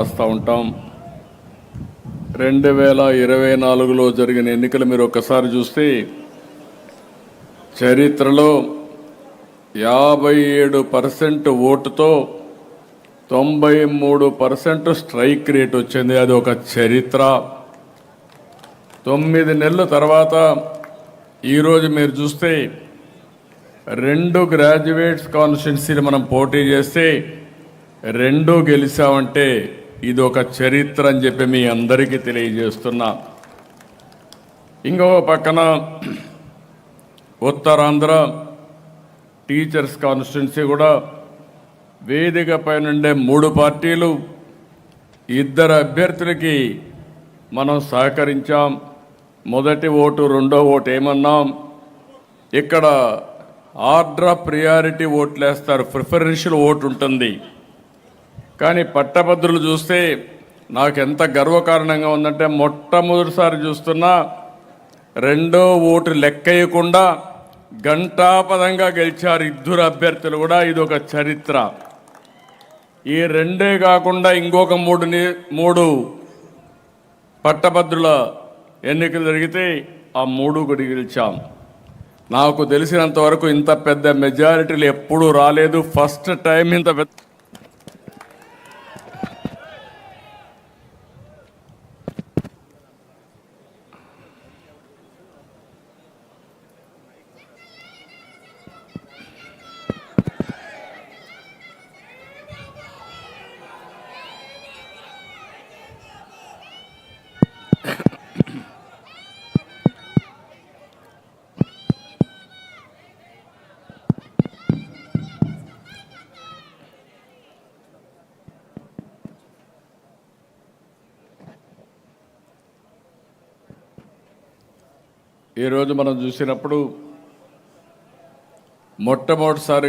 వస్తూ ఉంటాం. 2024లో జరిగిన ఎన్నికలు మీరు ఒక్కసారి చూస్తే చరిత్రలో 57% ఓటుతో 93% స్ట్రైక్ రేట్ వచ్చింది. అది ఒక చరిత్ర. 9 నెలల తర్వాత ఈరోజు మీరు చూస్తే 2 గ్రాడ్యుయేట్స్ కాన్స్టిట్యున్సీలు మనం పోటీ చేస్తే 2 గెలిచామంటే ఇది ఒక చరిత్ర అని చెప్పి మీ అందరికీ తెలియజేస్తున్నా. ఇంకో పక్కన ఉత్తరాంధ్ర టీచర్స్ కాన్స్టిట్యున్సీ కూడా వేదిక పైనుండే 3 పార్టీలు 2 అభ్యర్థులకి మనం సహకరించాం. మొదటి ఓటు రెండో ఓటు ఏమన్నాం, ఇక్కడ ఆర్డర్ ఆఫ్ ప్రియారిటీ ఓట్లు వేస్తారు, ప్రిఫరెన్షియల్ ఓటు ఉంటుంది. కానీ పట్టభద్రులు చూస్తే నాకు ఎంత గర్వకారణంగా ఉందంటే మొట్టమొదటిసారి చూస్తున్నా రెండో ఓటు లెక్కయ్యకుండా గంటాపదంగా గెలిచారు 2 అభ్యర్థులు కూడా. ఇది ఒక చరిత్ర. ఈ 2 కాకుండా ఇంకొక 3 పట్టభద్రుల ఎన్నికలు జరిగితే ఆ 3 కూడా గెలిచాం. నాకు తెలిసినంత వరకు ఇంత పెద్ద మెజారిటీలు ఎప్పుడూ రాలేదు. ఫస్ట్ టైం ఇంత పెద్ద ఈరోజు మనం చూసినప్పుడు మొట్టమొదటిసారిగా